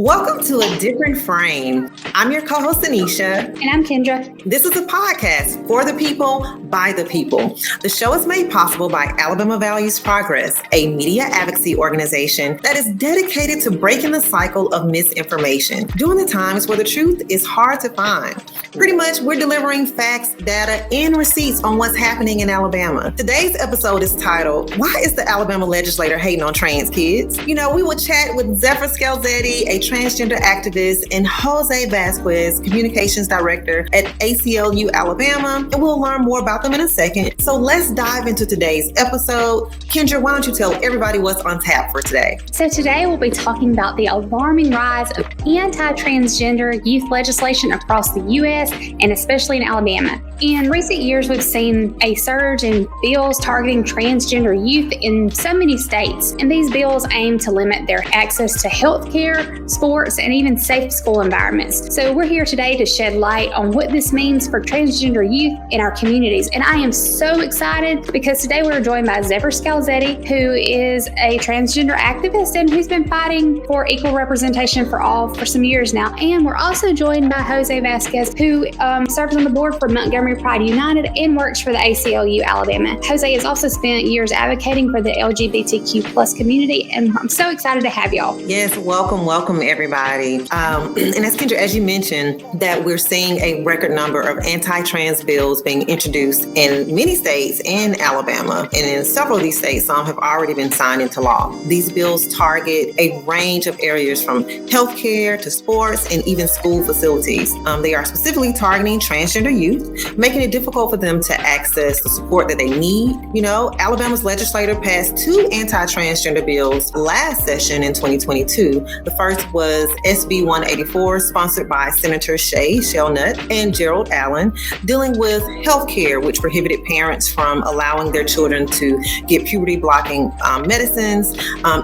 Welcome to A Different Frame. I'm your co-host, Anisha. And I'm Kendra. This is a podcast for the people, by the people. The show is made possible by Alabama Values Progress, a media advocacy organization that is dedicated to breaking the cycle of misinformation during the times where the truth is hard to find. Pretty much, we're delivering facts, data, and receipts on what's happening in Alabama. Today's episode is titled, Why is the Alabama Legislature Hating on Trans Kids? We will chat with Zephyr Scalzetti, a transgender activist, and Jose Vazquez, communications director at ACLU Alabama, and we'll learn more about them in a second. So let's dive into today's episode. Kendra, why don't you tell everybody what's on tap for today? So today we'll be talking about the alarming rise of anti-transgender youth legislation across the U.S. and especially in Alabama. In recent years, we've seen a surge in bills targeting transgender youth in so many states, and these bills aim to limit their access to health care, sports, and even safe school environments. So we're here today to shed light on what this means for transgender youth in our communities. And I am so excited because today we're joined by Zephyr Scalzetti, who is a transgender activist and who's been fighting for equal representation for all for some years now. And we're also joined by Jose Vazquez, who serves on the board for Montgomery Pride United and works for the ACLU Alabama. Jose has also spent years advocating for the LGBTQ plus community, and I'm so excited to have y'all. Yes, welcome everybody. And as Kendra, as you mentioned, that we're seeing a record number of anti-trans bills being introduced in many states in Alabama, and in several of these states, some have already been signed into law. These bills target a range of areas from healthcare to sports and even school facilities. They are specifically targeting transgender youth, making it difficult for them to access the support that they need. Alabama's legislature passed two anti-transgender bills last session in 2022. The first was SB 184, sponsored by Senator Shay Shelnutt and Gerald Allen, dealing with healthcare, which prohibited parents from allowing their children to get puberty-blocking medicines.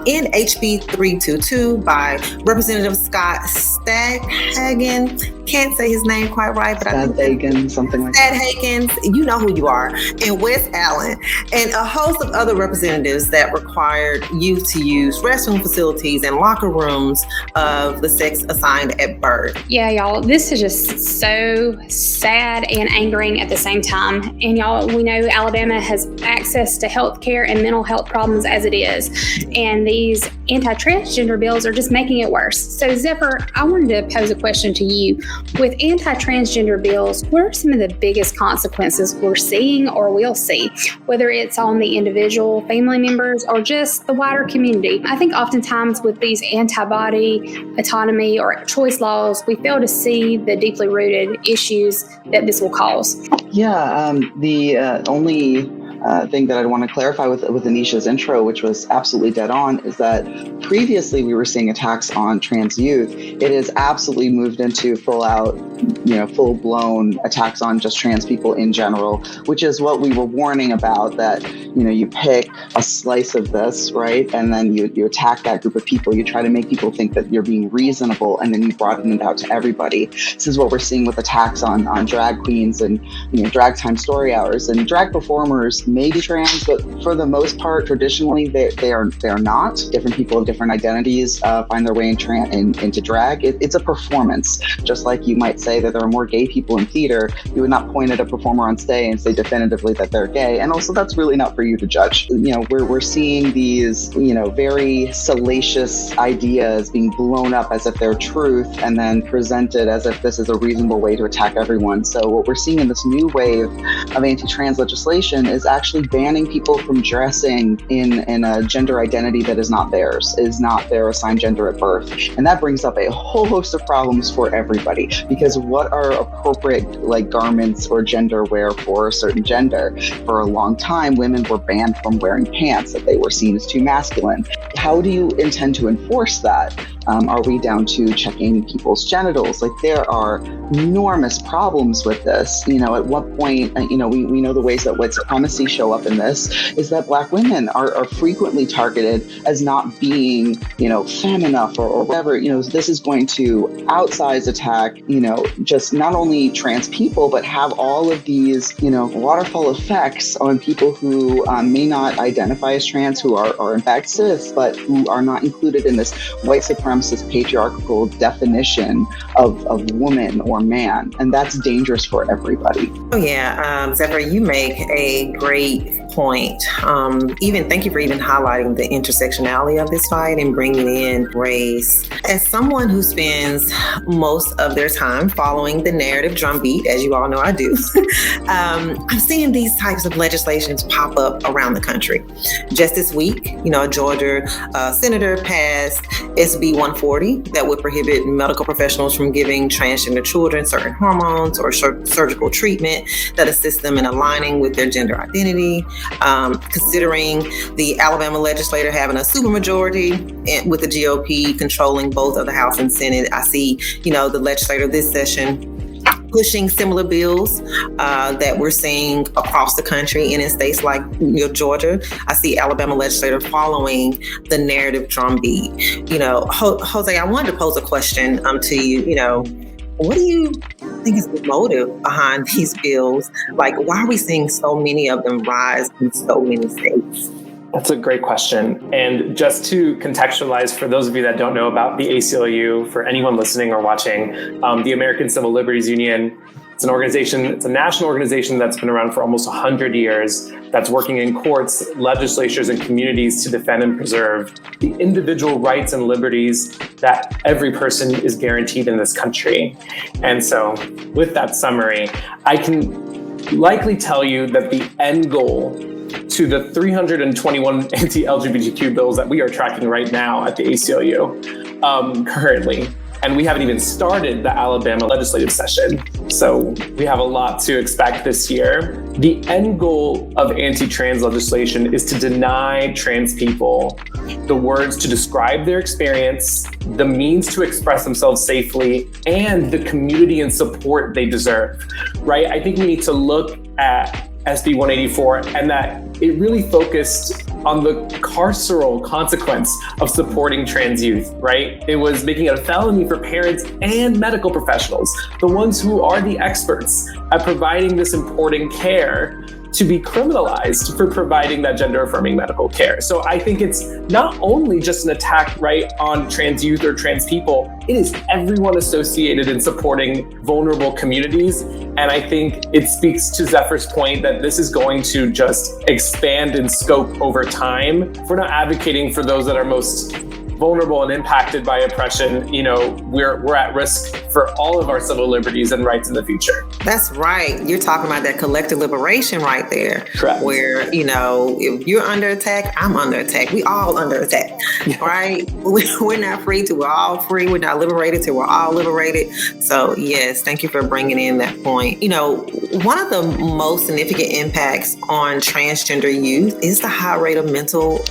In HB 322 by Representative Scott Stadhagen. Can't say his name quite right, but Stadhagen, something like that. Stadhagen, you know who you are, and West Allen, and a host of other representatives that required youth to use restroom facilities and locker rooms of the sex assigned at birth. Yeah, y'all, this is just so sad and angering at the same time. And y'all, we know Alabama has access to health care and mental health problems as it is. And these anti-transgender bills are just making it worse. So Zephyr, I wanted to pose a question to you. With anti-transgender bills, what are some of the biggest consequences we're seeing or will see, whether it's on the individual, family members, or just the wider community? I think oftentimes with these antibody, autonomy, or choice laws, we fail to see the deeply rooted issues that this will cause. Yeah, the only thing that I'd want to clarify with Anisha's intro, which was absolutely dead on, is that previously we were seeing attacks on trans youth. It has absolutely moved into full-blown attacks on just trans people in general, which is what we were warning about, that, you pick a slice of this, right? And then you attack that group of people. You try to make people think that you're being reasonable, and then you broaden it out to everybody. This is what we're seeing with attacks on drag queens and, drag time story hours. And drag performers may be trans, but for the most part, traditionally, they are not. Different people of different identities find their way into drag. It's a performance. Just like you might say that there are more gay people in theater, you would not point at a performer on stage and say definitively that they're gay. And also, that's really not for you to judge. We're seeing these, very salacious ideas being blown up as if they're truth, and then presented as if this is a reasonable way to attack everyone. So what we're seeing in this new wave of anti-trans legislation is actually banning people from dressing in a gender identity that is not theirs, is not their assigned gender at birth. And that brings up a whole host of problems for everybody, because what are appropriate garments or gender wear for a certain gender? For a long time, women were banned from wearing pants that they were seen as too masculine. How do you intend to enforce that? Are we down to checking people's genitals? There are enormous problems with this. At what point, we know the ways that white supremacy show up in this is that Black women are frequently targeted as not being, femme enough or whatever. This is going to outsize attack, just not only trans people, but have all of these, waterfall effects on people who may not identify as trans, who are in fact cis, but who are not included in this white supremacy supremacist patriarchal definition of woman or man, and that's dangerous for everybody. Oh yeah, Zephyr, you make a great point. Even thank you for even highlighting the intersectionality of this fight and bringing in race. As someone who spends most of their time following the narrative drumbeat, as you all know I do, I'm seeing these types of legislations pop up around the country. Just this week, a Georgia senator passed SB 140 that would prohibit medical professionals from giving transgender children certain hormones or surgical treatment that assist them in aligning with their gender identity. Considering the Alabama legislature having a supermajority and with the GOP controlling both of the House and Senate, I see, the legislature this session pushing similar bills that we're seeing across the country and in states like Georgia. I see Alabama legislature following the narrative drumbeat. Jose, I wanted to pose a question to you. What do you think is the motive behind these bills? Like, why are we seeing so many of them rise in so many states? That's a great question. And just to contextualize, for those of you that don't know about the ACLU, for anyone listening or watching, the American Civil Liberties Union, it's an organization, it's a national organization that's been around for almost 100 years, that's working in courts, legislatures, and communities to defend and preserve the individual rights and liberties that every person is guaranteed in this country. And so with that summary, I can likely tell you that the end goal to the 321 anti-LGBTQ bills that we are tracking right now at the ACLU currently, and we haven't even started the Alabama legislative session, so we have a lot to expect this year. The end goal of anti-trans legislation is to deny trans people the words to describe their experience, the means to express themselves safely, and the community and support they deserve, right? I think we need to look at SB 184 and that it really focused on the carceral consequence of supporting trans youth, right? It was making it a felony for parents and medical professionals, the ones who are the experts at providing this important care, to be criminalized for providing that gender-affirming medical care. So I think it's not only just an attack, right, on trans youth or trans people, it is everyone associated in supporting vulnerable communities. And I think it speaks to Zephyr's point that this is going to just expand in scope over time. If we're not advocating for those that are most vulnerable and impacted by oppression, we're at risk for all of our civil liberties and rights in the future. That's right. You're talking about that collective liberation right there. Correct. Where, if you're under attack, I'm under attack. We all under attack, right? We're not free till we're all free. We're not liberated till we're all liberated. So yes, thank you for bringing in that point. One of the most significant impacts on transgender youth is the high rate of mental,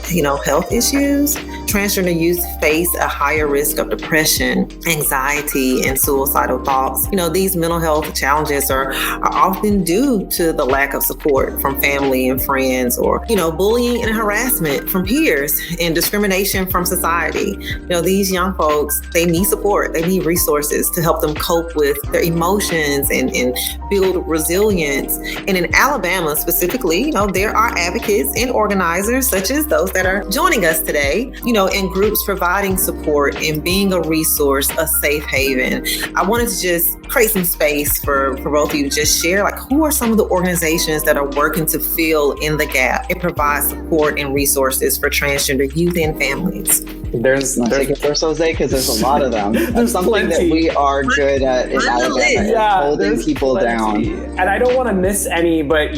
health issues. Transgender youth face a higher risk of depression, anxiety, and suicidal thoughts. These mental health challenges are often due to the lack of support from family and friends, or, bullying and harassment from peers and discrimination from society. These young folks, they need support. They need resources to help them cope with their emotions and build resilience. And in Alabama specifically, there are advocates and organizers such as those that are joining us today, and groups providing support and being a resource, a safe haven. I wanted to just create some space for both of you to just share, who are some of the organizations that are working to fill in the gap and provide support and resources for transgender youth and families. There's take it first, Jose, because there's a lot of them. That's something plenty that we are good at in Alabama, holding people down. And I don't want to miss any, but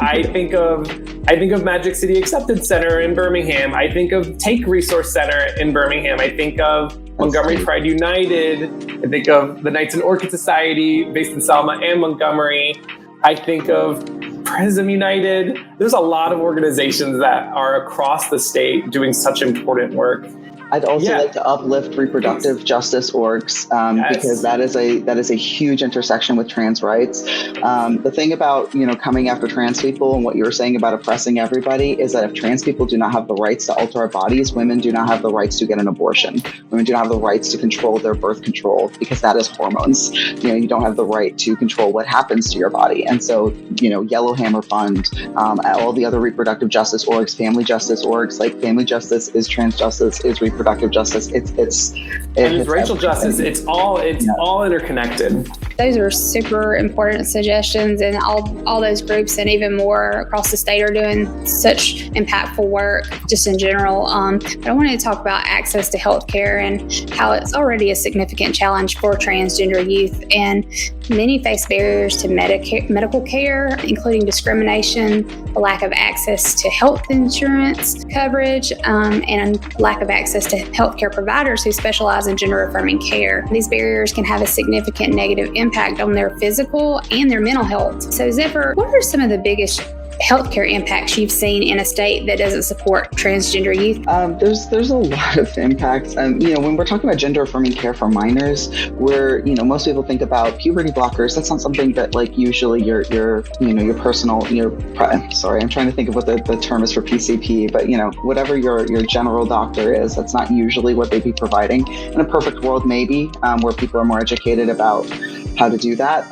I think of Magic City Acceptance Center in Birmingham. I think of Take Resource Center in Birmingham. I think of Montgomery Pride United. I think of the Knights and Orchid Society based in Selma and Montgomery. I think of Prism United. There's a lot of organizations that are across the state doing such important work. I'd also like to uplift reproductive justice orgs because that is a huge intersection with trans rights. The thing about coming after trans people and what you were saying about oppressing everybody is that if trans people do not have the rights to alter our bodies, women do not have the rights to get an abortion. Women do not have the rights to control their birth control because that is hormones. You don't have the right to control what happens to your body. And so Yellowhammer Fund, all the other reproductive justice orgs, family justice orgs, like Family Justice is Trans Justice is Reproductive reproductive justice. It's racial justice. It's all interconnected. Those are super important suggestions, and all those groups and even more across the state are doing such impactful work just in general. But I wanted to talk about access to healthcare and how it's already a significant challenge for transgender youth, and many face barriers to medical care, including discrimination, the lack of access to health insurance coverage, and lack of access to healthcare providers who specialize in gender-affirming care. These barriers can have a significant negative impact on their physical and their mental health. So, Zephyr, what are some of the biggest healthcare impacts you've seen in a state that doesn't support transgender youth? There's a lot of impacts. When we're talking about gender affirming care for minors, where most people think about puberty blockers. That's not something that like usually your personal sorry, I'm trying to think of what the term is for PCP, but whatever your general doctor is, that's not usually what they'd be providing. In a perfect world, maybe where people are more educated about how to do that.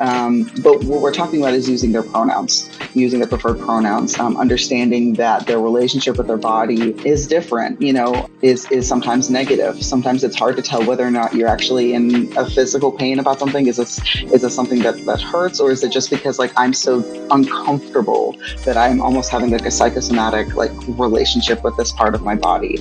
But what we're talking about is using their pronouns, using their preferred pronouns, understanding that their relationship with their body is different, is sometimes negative. Sometimes it's hard to tell whether or not you're actually in a physical pain about something. Is this something that hurts, or is it just because like I'm so uncomfortable that I'm almost having like a psychosomatic like relationship with this part of my body?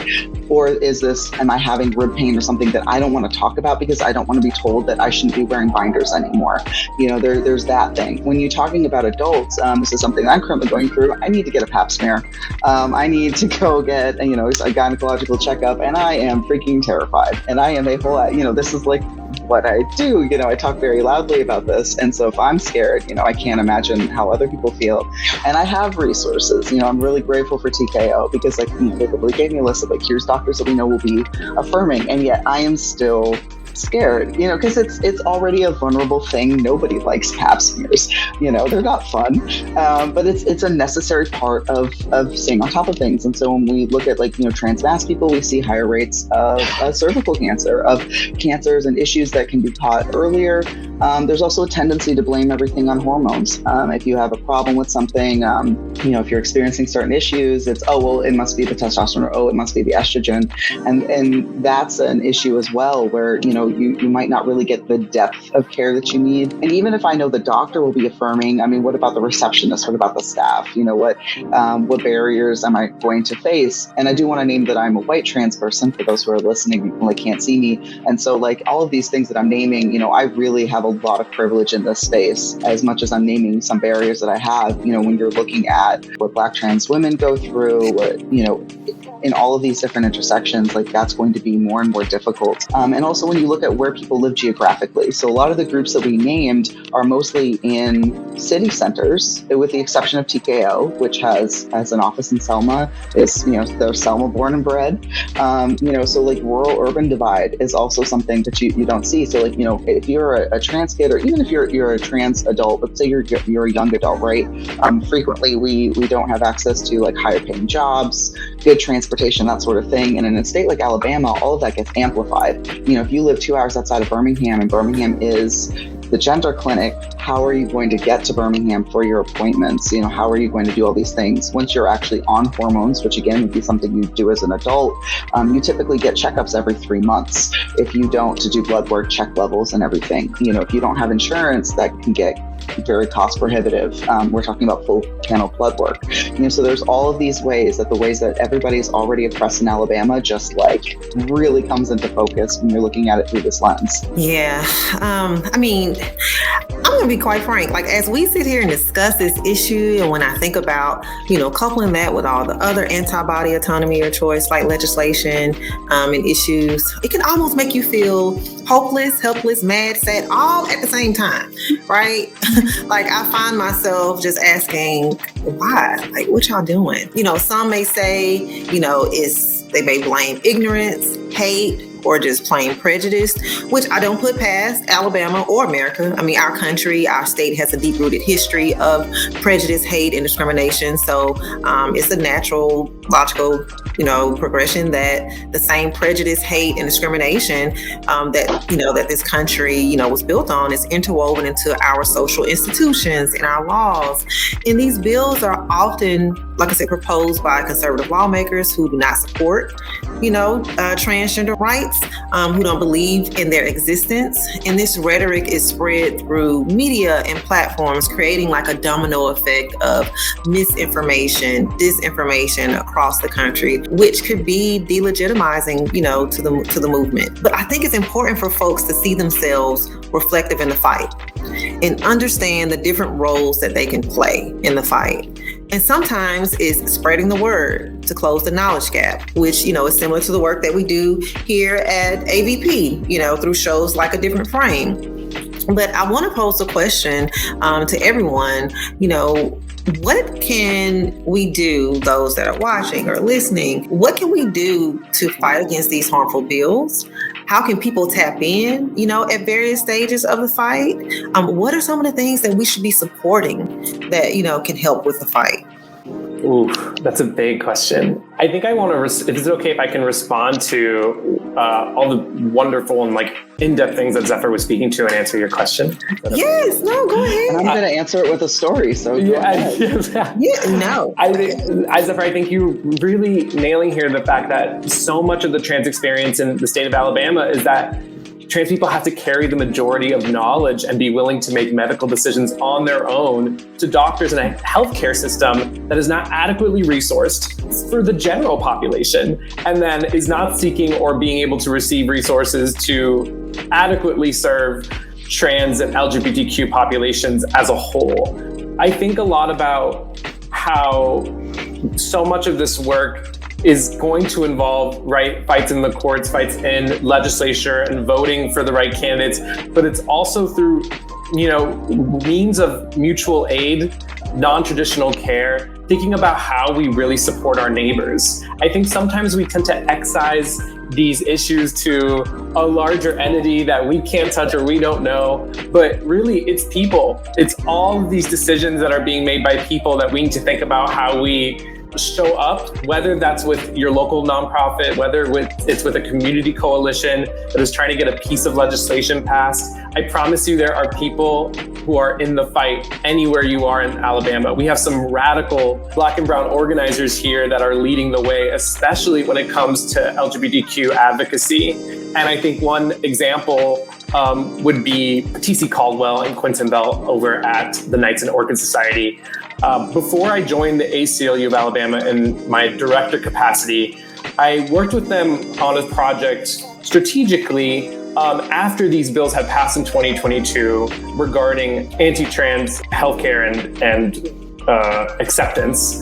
Or am I having rib pain or something that I don't want to talk about because I don't want to be told that I shouldn't be wearing binders anymore? There's that thing. When you're talking about adults, this is something I'm currently going through. I need to get a pap smear. I need to go get, a gynecological checkup, and I am freaking terrified. And I am a whole, this is like what I do. I talk very loudly about this. And so if I'm scared, I can't imagine how other people feel. And I have resources. I'm really grateful for TKO because they really gave me a list of like, here's doctors that we know will be affirming. And yet I am still scared, because it's already a vulnerable thing. Nobody likes pap smears. They're not fun, but it's a necessary part of staying on top of things. And so when we look at trans mass people, we see higher rates of cervical cancer, of cancers and issues that can be caught earlier. There's also a tendency to blame everything on hormones. If you have a problem with something, if you're experiencing certain issues, it's, it must be the testosterone, or, it must be the estrogen. And that's an issue as well, where, you might not really get the depth of care that you need. And even if I know the doctor will be affirming, what about the receptionist? What about the staff? What barriers am I going to face? And I do want to name that I'm a white trans person for those who are listening and can't see me. And so all of these things that I'm naming, I really have a lot of privilege in this space, as much as I'm naming some barriers that I have. When you're looking at what Black trans women go through, in all of these different intersections, that's going to be more and more difficult. And also when you look at where people live geographically. So a lot of the groups that we named are mostly in city centers, with the exception of TKO, which has an office in Selma. They're Selma born and bred. So rural-urban divide is also something that you don't see. So if you're a trans kid, or even if you're a trans adult, let's say you're a young adult, right? Frequently we don't have access to higher paying jobs, good transportation, that sort of thing. And in a state like Alabama, all of that gets amplified. If you live 2 hours outside of Birmingham, and Birmingham is the gender clinic, how are you going to get to Birmingham for your appointments? How are you going to do all these things? Once you're actually on hormones, which again would be something you do as an adult, you typically get checkups every 3 months. If you don't, to do blood work, check levels and everything. If you don't have insurance, that can get very cost prohibitive. We're talking about full panel blood work. So there's all of these ways that everybody's already oppressed in Alabama just really comes into focus when you're looking at it through this lens. Yeah. I'm going to be quite frank. As we sit here and discuss this issue, and when I think about, coupling that with all the other anti-body autonomy or choice legislation and issues, it can almost make you feel hopeless, helpless, mad, sad, all at the same time, right? I find myself just asking, why? What y'all doing? Some may say, they may blame ignorance, hate, or just plain prejudice, which I don't put past Alabama or America. Our country, our state has a deep-rooted history of prejudice, hate, and discrimination. So it's a natural, logical, progression that the same prejudice, hate, and discrimination that this country, was built on is interwoven into our social institutions and our laws. And these bills are often, like I said, proposed by conservative lawmakers who do not support transgender rights, who don't believe in their existence. And this rhetoric is spread through media and platforms, creating like a domino effect of misinformation, disinformation across the country, which could be delegitimizing, to the movement. But I think it's important for folks to see themselves reflective in the fight and understand the different roles that they can play in the fight. And sometimes it's spreading the word to close the knowledge gap, which, is similar to the work that we do here at AVP, through shows like A Different Frame. But I want to pose a question to everyone, what can we do, those that are watching or listening, what can we do to fight against these harmful bills? How can people tap in, at various stages of the fight? What are some of the things that we should be supporting that, can help with the fight? Ooh, that's a big question. I think I want to, if it's okay if I can respond to all the wonderful and in-depth things that Zephyr was speaking to and answer your question. Yes, no, go ahead. And I'm going to answer it with a story, so Zephyr, I think you're really nailing here the fact that so much of the trans experience in the state of Alabama is that trans people have to carry the majority of knowledge and be willing to make medical decisions on their own to doctors in a healthcare system that is not adequately resourced for the general population, and then is not seeking or being able to receive resources to adequately serve trans and LGBTQ populations as a whole. I think a lot about how so much of this work is going to involve fights in the courts, fights in legislature, and voting for the right candidates. But it's also through, means of mutual aid, non-traditional care, thinking about how we really support our neighbors. I think sometimes we tend to excise these issues to a larger entity that we can't touch or we don't know, but really it's people. It's all of these decisions that are being made by people that we need to think about how we show up, whether that's with your local nonprofit, whether it's with a community coalition that is trying to get a piece of legislation passed. I promise you there are people who are in the fight anywhere you are in Alabama. We have some radical Black and brown organizers here that are leading the way, especially when it comes to LGBTQ advocacy. And I think one example would be T.C. Caldwell and Quentin Bell over at the Knights and Orchid Society. Before I joined the ACLU of Alabama in my director capacity, I worked with them on a project strategically after these bills had passed in 2022 regarding anti-trans healthcare and acceptance.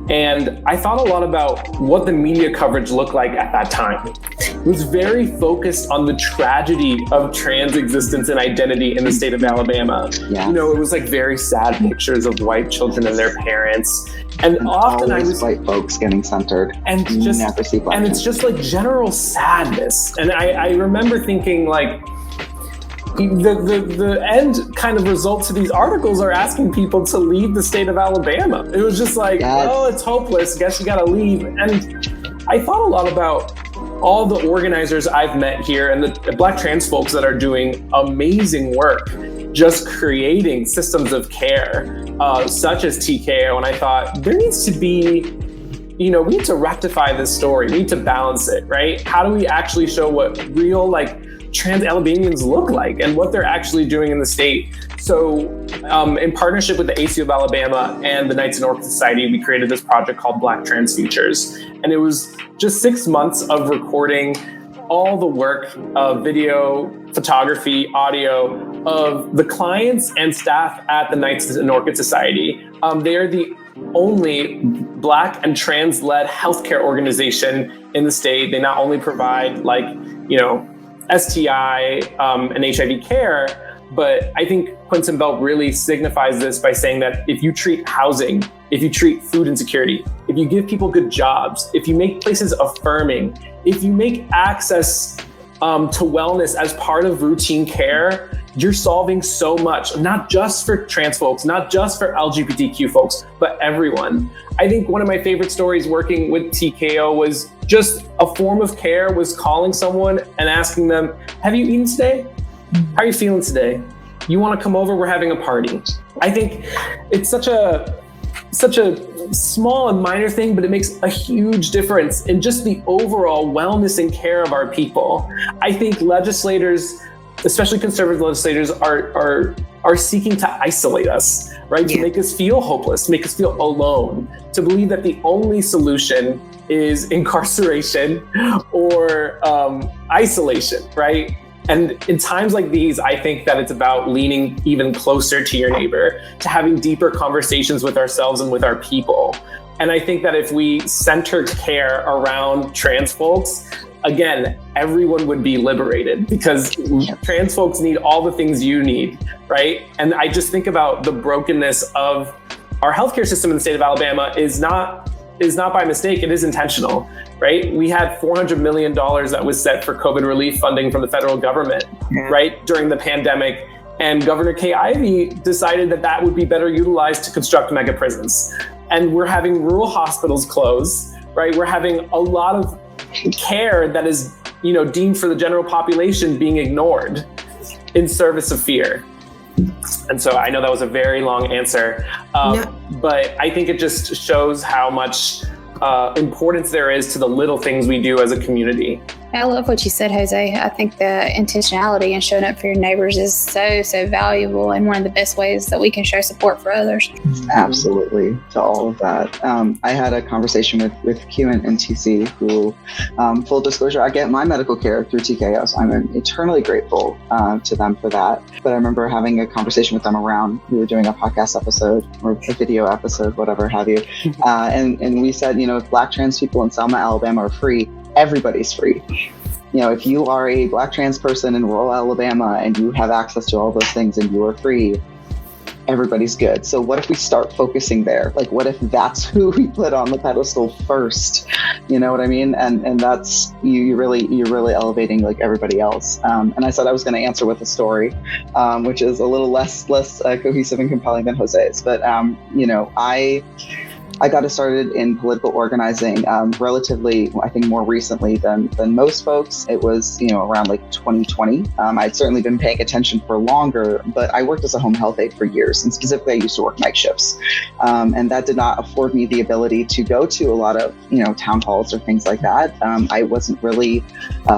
And I thought a lot about what the media coverage looked like at that time. It was very focused on the tragedy of trans existence and identity in the state of Alabama. Yeah. It was very sad pictures of white children and their parents. And often I was white folks getting centered. And it's just general sadness. And I remember thinking the end kind of result to these articles are asking people to leave the state of Alabama. It was just oh, it's hopeless. Guess you gotta leave. And I thought a lot about all the organizers I've met here and the Black trans folks that are doing amazing work, just creating systems of care, such as TKO. And I thought there needs to be, we need to rectify this story. We need to balance it, right? How do we actually show what real trans Alabamians look like and what they're actually doing in the state? So in partnership with the ACLU of Alabama and the Knights and Orchid Society, we created this project called Black Trans Futures. And it was just 6 months of recording all the work of video, photography, audio of the clients and staff at the Knights and Orchid Society. They are the only Black and trans-led healthcare organization in the state. They not only provide STI and HIV care, but I think Quentin Bell really signifies this by saying that if you treat housing, if you treat food insecurity, if you give people good jobs, if you make places affirming, if you make access to wellness as part of routine care, you're solving so much, not just for trans folks, not just for LGBTQ folks, but everyone. I think one of my favorite stories working with TKO was just a form of care was calling someone and asking them, have you eaten today? How are you feeling today? You want to come over? We're having a party. I think it's such a such a small and minor thing, but it makes a huge difference in just the overall wellness and care of our people. I think legislators, especially conservative legislators, are seeking to isolate us, right? To make us feel hopeless, to make us feel alone, to believe that the only solution is incarceration or isolation, right? And in times like these, I think that it's about leaning even closer to your neighbor, to having deeper conversations with ourselves and with our people. And I think that if we center care around trans folks, again, everyone would be liberated, because trans folks need all the things you need, right? And I just think about the brokenness of our healthcare system in the state of Alabama is not by mistake, it is intentional, right? We had $400 million that was set for COVID relief funding from the federal government, right, during the pandemic. And Governor Kay Ivey decided that that would be better utilized to construct mega prisons. And we're having rural hospitals close, right? We're having a lot of care that is, deemed for the general population being ignored in service of fear. And so I know that was a very long answer, but I think it just shows how much importance there is to the little things we do as a community. I love what you said, Jose. I think the intentionality and showing up for your neighbors is so valuable, and one of the best ways that we can show support for others. Absolutely, to all of that. I had a conversation with Q and TC, who, full disclosure, I get my medical care through TKO, so I'm eternally grateful to them for that. But I remember having a conversation with them around, we were doing a podcast episode or a video episode, whatever have you. And we said, if Black trans people in Selma, Alabama are free, everybody's free. If you are a Black trans person in rural Alabama and you have access to all those things and you are free, everybody's good. So what if we start focusing there? Like, what if that's who we put on the pedestal first? You know what I mean? And that's, you're really elevating like everybody else. And I said I was going to answer with a story, which is a little less cohesive and compelling than Jose's. But, I got started in political organizing relatively, I think, more recently than most folks. It was, around like 2020. I'd certainly been paying attention for longer, but I worked as a home health aide for years, and specifically I used to work night shifts. And that did not afford me the ability to go to a lot of, town halls or things like that. I wasn't really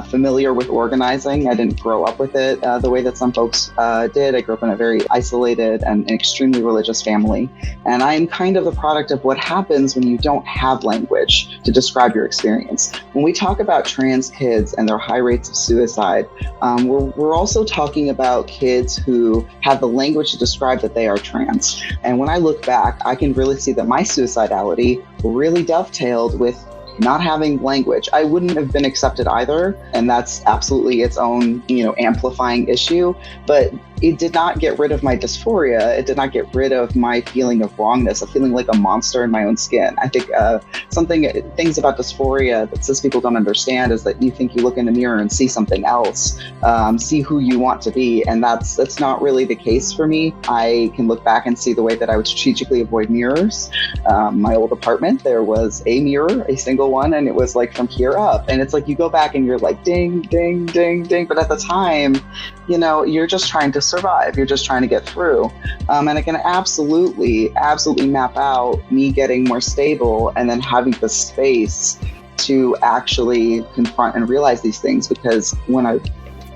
familiar with organizing. I didn't grow up with it the way that some folks did. I grew up in a very isolated and extremely religious family. And I'm kind of the product of what happens when you don't have language to describe your experience. When we talk about trans kids and their high rates of suicide, we're also talking about kids who have the language to describe that they are trans. And when I look back, I can really see that my suicidality really dovetailed with not having language. I wouldn't have been accepted either, and that's absolutely its own, amplifying issue. But it did not get rid of my dysphoria. It did not get rid of my feeling of wrongness, of feeling like a monster in my own skin. I think things about dysphoria that cis people don't understand is that you think you look in the mirror and see something else, see who you want to be, and that's not really the case for me. I can look back and see the way that I would strategically avoid mirrors. My old apartment, there was a mirror, a single one, and it was like from here up. And it's like you go back and you're like ding, ding, ding, ding. But at the time, you're just trying to survive. You're just trying to get through. And I can absolutely map out me getting more stable and then having the space to actually confront and realize these things, because when I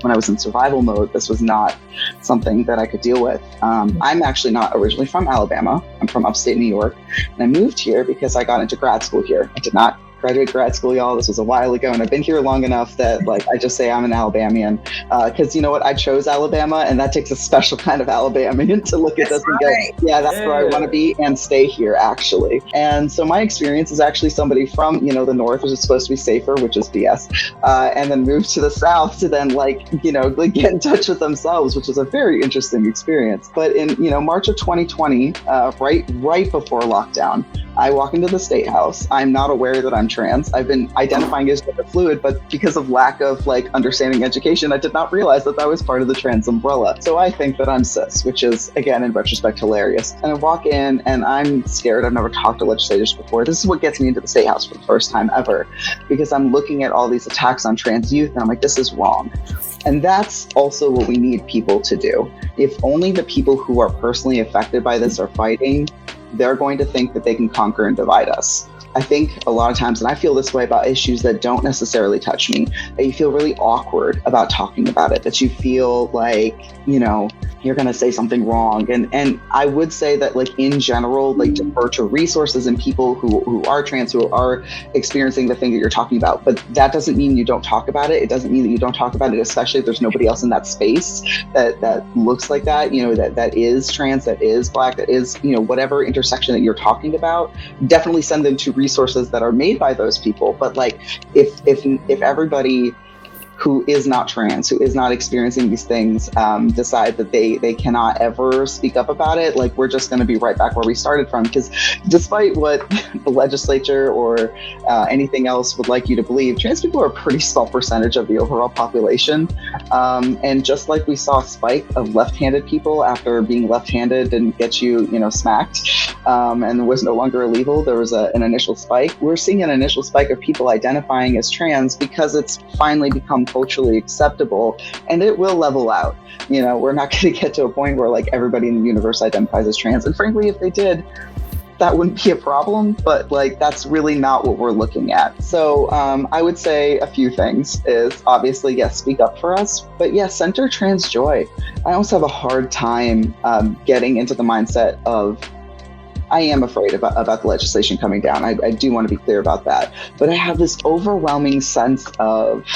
was in survival mode, this was not something that I could deal with. I'm actually not originally from Alabama. I'm from upstate New York, and I moved here because I got into grad school here. I did not graduate grad school, y'all. This was a while ago, and I've been here long enough that I just say I'm an Alabamian, because you know what, I chose Alabama, and that takes a special kind of Alabamian to look at this and go, yeah, that's where I want to be and stay here, actually. And so my experience is actually somebody from the north, which is supposed to be safer, which is BS, and then moved to the south to then get in touch with themselves, which is a very interesting experience. But in March of 2020, right before lockdown, I walk into the State House. I'm not aware that I'm trans. I've been identifying as gender fluid, but because of lack of understanding education, I did not realize that was part of the trans umbrella. So I think that I'm cis, which is, again, in retrospect, hilarious. And I walk in and I'm scared. I've never talked to legislators before. This is what gets me into the State House for the first time ever, because I'm looking at all these attacks on trans youth and I'm like, this is wrong. And that's also what we need people to do. If only the people who are personally affected by this are fighting, they're going to think that they can conquer and divide us. I think a lot of times, and I feel this way about issues that don't necessarily touch me, that you feel really awkward about talking about it, that you feel like, you know, you're going to say something wrong. And I would say that, like, in general, like, defer to resources and people who are trans, who are experiencing the thing that you're talking about. But that doesn't mean you don't talk about it. It doesn't mean that you don't talk about it, especially if there's nobody else in that space that looks like that, you know, that is trans, that is Black, that is, you know, whatever intersection that you're talking about. Definitely send them to resources that are made by those people. But, like, if everybody who is not trans, who is not experiencing these things, decide that they cannot ever speak up about it, like, we're just going to be right back where we started from. Because despite what the legislature or anything else would like you to believe, trans people are a pretty small percentage of the overall population. And just like we saw a spike of left-handed people after being left-handed didn't get you, you know, smacked, and was no longer illegal, there was an initial spike. We're seeing an initial spike of people identifying as trans because it's finally become culturally acceptable, and it will level out. You know, we're not going to get to a point where, like, everybody in the universe identifies as trans. And frankly, if they did, that wouldn't be a problem, but, like, that's really not what we're looking at. So I would say a few things is, obviously, yes, speak up for us, but yes, center trans joy. I also have a hard time getting into the mindset of, I am afraid about the legislation coming down. I do want to be clear about that. But I have this overwhelming sense of,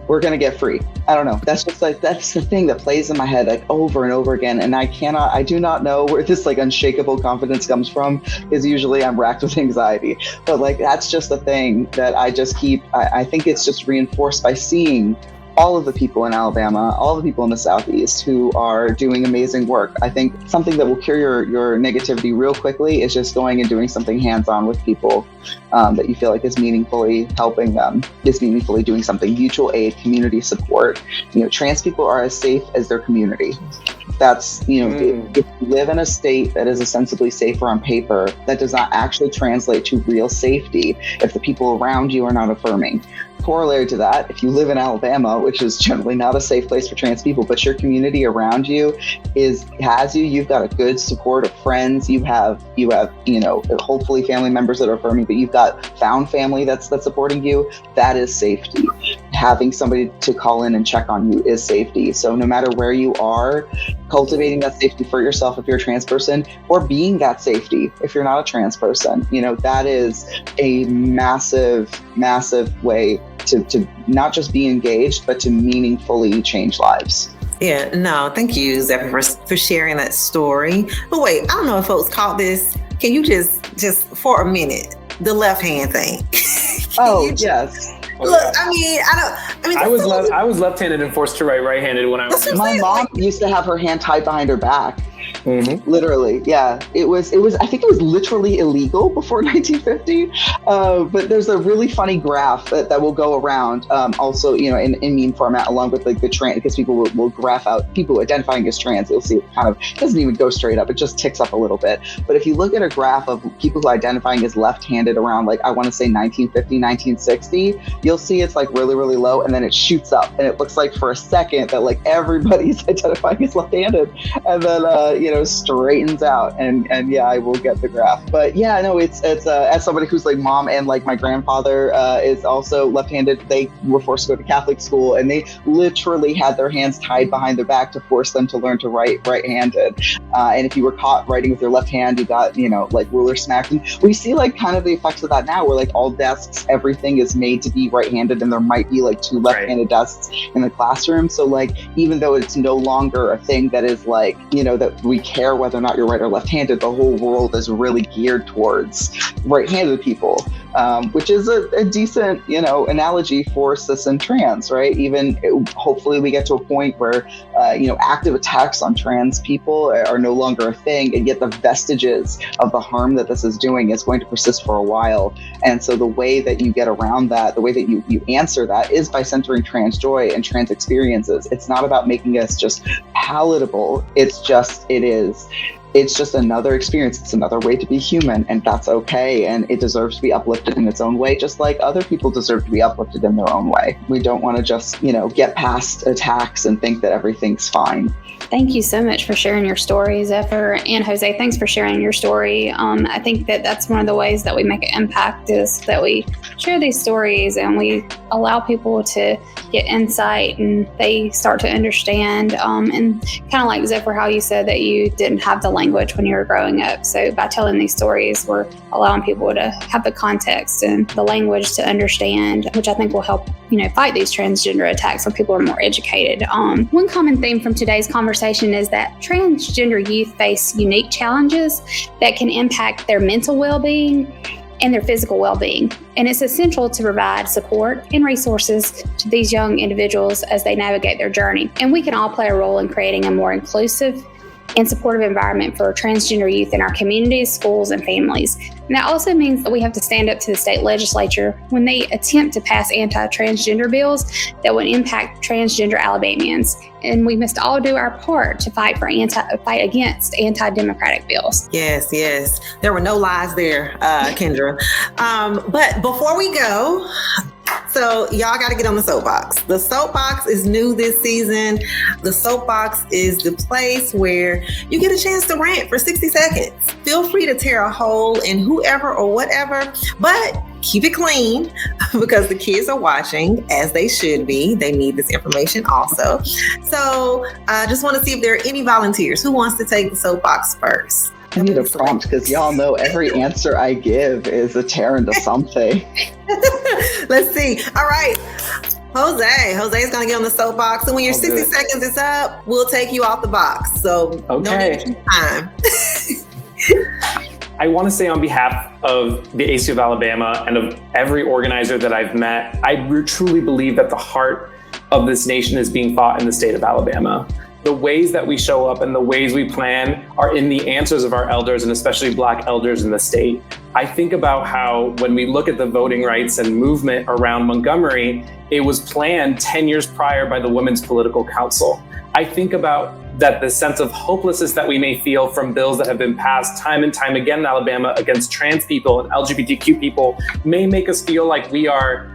we're going to get free. I don't know. That's just like, that's the thing that plays in my head, like, over and over again. And I do not know where this, like, unshakable confidence comes from, is usually I'm racked with anxiety. But, like, that's just the thing that I just keep, I think it's just reinforced by seeing all of the people in Alabama, all the people in the Southeast who are doing amazing work. I think something that will cure your negativity real quickly is just going and doing something hands-on with people that you feel like is meaningfully helping them, is meaningfully doing something. Mutual aid, community support. You know, trans people are as safe as their community. That's, you know, if you live in a state that is ostensibly safer on paper, that does not actually translate to real safety if the people around you are not affirming. Corollary to that, if you live in Alabama, which is generally not a safe place for trans people, but your community around you has you, you've got a good support of friends, you have, you know, hopefully family members that are affirming, but you've got found family that's supporting you, that is safety. Having somebody to call in and check on you is safety. So no matter where you are, cultivating that safety for yourself if you're a trans person, or being that safety if you're not a trans person, you know, that is a massive, massive way to not just be engaged, but to meaningfully change lives. Yeah, no, thank you, Zephyr, for sharing that story. But wait, I don't know if folks caught this. Can you just for a minute, the left hand thing? Yes. Look, I was left-handed and forced to write right-handed when I was. My mom used to have her hand tied behind her back. Mm-hmm. Literally, yeah. It was. I think it was literally illegal before 1950. But there's a really funny graph that will go around. Also, you know, in meme format, along with, like, the trans, because people will graph out people identifying as trans. You'll see it kind of doesn't even go straight up. It just ticks up a little bit. But if you look at a graph of people who are identifying as left-handed around, like, I want to say 1950, 1960, you'll see it's, like, really, really low, and then it shoots up, and it looks like for a second that, like, everybody's identifying as left-handed, and then you know, straightens out, and yeah, I will get the graph. But yeah, no, it's as somebody who's, like, mom and, like, my grandfather is also left-handed, they were forced to go to Catholic school, and they literally had their hands tied behind their back to force them to learn to write right-handed. And if you were caught writing with your left hand, you got, you know, like, ruler smacked. And we see, like, kind of the effects of that now, where, like, all desks, everything is made to be right-handed, and there might be, like, 2 left-handed desks in the classroom. So, like, even though it's no longer a thing that is, like, you know, that we care whether or not you're right or left-handed, the whole world is really geared towards right-handed people, which is a decent, you know, analogy for cis and trans, right? Even hopefully we get to a point where, you know, active attacks on trans people are no longer a thing, and yet the vestiges of the harm that this is doing is going to persist for a while. And so the way that you get around that, the way that you answer that, is by centering trans joy and trans experiences. It's not about making us just palatable. It's just, it is it's just another experience. It's another way to be human, and that's okay. And it deserves to be uplifted in its own way, just like other people deserve to be uplifted in their own way. We don't want to just, get past attacks and think that everything's fine. Thank you so much for sharing your story, Zephyr, and Jose. Thanks for sharing your story. I think that that's one of the ways that we make an impact, is that we share these stories and we allow people to get insight and they start to understand. And kind of like Zephyr, how you said that you didn't have the language when you were growing up. So by telling these stories, we're allowing people to have the context and the language to understand, which I think will help, fight these transgender attacks when people are more educated. One common theme from today's conversation is that transgender youth face unique challenges that can impact their mental well-being and their physical well-being. And it's essential to provide support and resources to these young individuals as they navigate their journey. And we can all play a role in creating a more inclusive and supportive environment for transgender youth in our communities, schools, and families. And that also means that we have to stand up to the state legislature when they attempt to pass anti-transgender bills that would impact transgender Alabamians. And we must all do our part to fight against anti-democratic bills. Yes. There were no lies there, Kendra. But before we go, so y'all got to get on the soapbox. The soapbox is new this season. The soapbox is the place where you get a chance to rant for 60 seconds. Feel free to tear a hole in whoever or whatever, but keep it clean because the kids are watching, as they should be. They need this information also. So I just want to see if there are any volunteers. Who wants to take the soapbox first? I need a prompt because y'all know every answer I give is a tear into something. Let's see. All right. Jose's going to get on the soapbox. And when your 60 seconds is up, we'll take you off the box. So no need time. I want to say on behalf of the ACLU of Alabama and of every organizer that I've met, I truly believe that the heart of this nation is being fought in the state of Alabama. The ways that we show up and the ways we plan are in the answers of our elders, and especially Black elders in the state. I think about how when we look at the voting rights and movement around Montgomery, it was planned 10 years prior by the Women's Political Council. I think about that the sense of hopelessness that we may feel from bills that have been passed time and time again in Alabama against trans people and LGBTQ people may make us feel like we are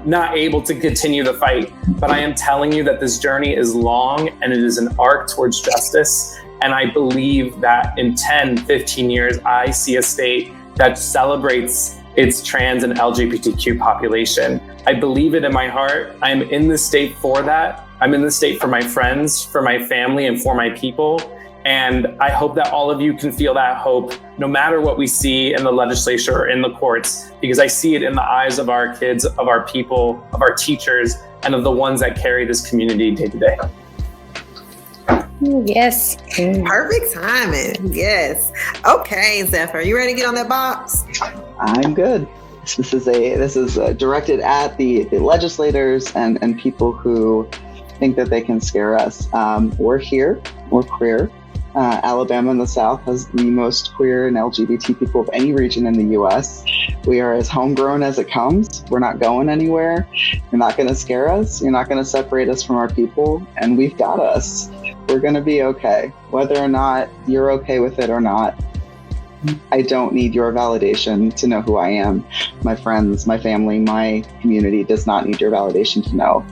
not able to continue the fight. But I am telling you that this journey is long and it is an arc towards justice. And I believe that in 10, 15 years, I see a state that celebrates its trans and LGBTQ population. I believe it in my heart. I'm in the state for that. I'm in the state for my friends, for my family, and for my people. And I hope that all of you can feel that hope, no matter what we see in the legislature or in the courts, because I see it in the eyes of our kids, of our people, of our teachers, and of the ones that carry this community day to day. Yes. Perfect timing. Yes. Okay, Zephyr, you ready to get on that box? I'm good. This is directed at the legislators and people who think that they can scare us. We're here. We're queer. Alabama in the South has the most queer and LGBT people of any region in the U.S. We are as homegrown as it comes. We're not going anywhere. You're not going to scare us. You're not going to separate us from our people. And we've got us. We're going to be okay. Whether or not you're okay with it or not, I don't need your validation to know who I am. My friends, my family, my community does not need your validation to know.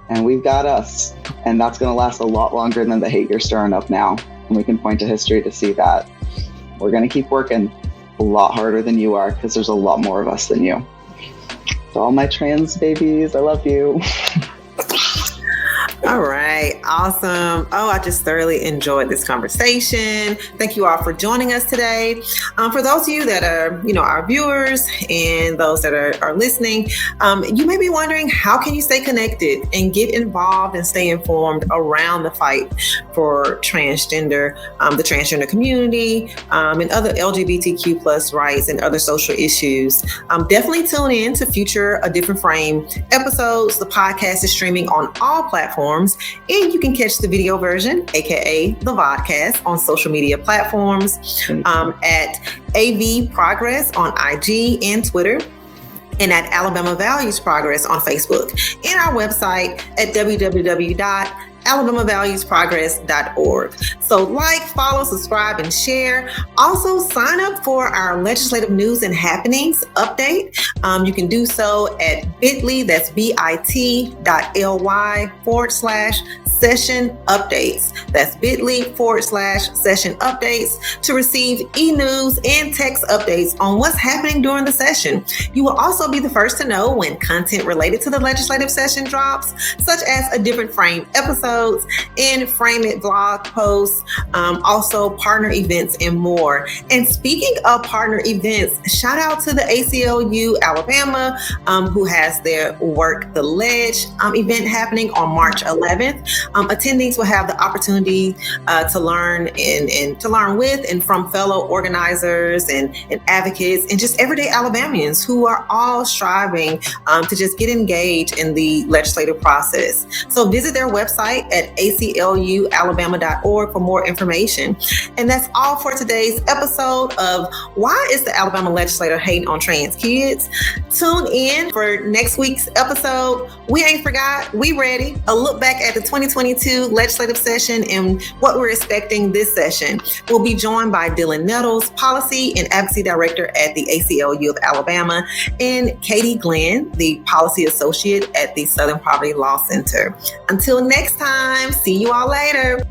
And we've got us. And that's going to last a lot longer than the hate you're stirring up now. And we can point to history to see that. We're going to keep working a lot harder than you are because there's a lot more of us than you. To all my trans babies, I love you. All right. Awesome. Oh, I just thoroughly enjoyed this conversation. Thank you all for joining us today. For those of you that are, our viewers and those that are listening, you may be wondering, how can you stay connected and get involved and stay informed around the fight for transgender, the transgender community, and other LGBTQ plus rights and other social issues? Definitely tune in to future A Different Frame episodes. The podcast is streaming on all platforms, and you can catch the video version, aka the vodcast, on social media platforms at AV Progress on IG and Twitter, and at Alabama Values Progress on Facebook, and our website at www.alabamavalues.org. alabamavaluesprogress.org. So like, follow, subscribe, and share. Also sign up for our legislative news and happenings update. You can do so at bit.ly, that's bit.ly/session updates. That's bit.ly/session updates to receive e-news and text updates on what's happening during the session. You will also be the first to know when content related to the legislative session drops, such as a different frame episodes and Frame It blog posts, also partner events and more. And speaking of partner events, shout out to the ACLU Alabama, who has their Work the Ledge event happening on March 11th. Attendees will have the opportunity to learn and to learn with and from fellow organizers and advocates and just everyday Alabamians who are all striving to just get engaged in the legislative process. So visit their website at aclualabama.org for more information. And that's all for today's episode of Why is the Alabama Legislature Hating on Trans Kids? Tune in for next week's episode. We ain't forgot, we ready. A look back at the 2022 legislative session and what we're expecting this session. We'll be joined by Dylan Nettles, Policy and Advocacy Director at the ACLU of Alabama, and Katie Glenn, the Policy Associate at the Southern Poverty Law Center. Until next time, see you all later.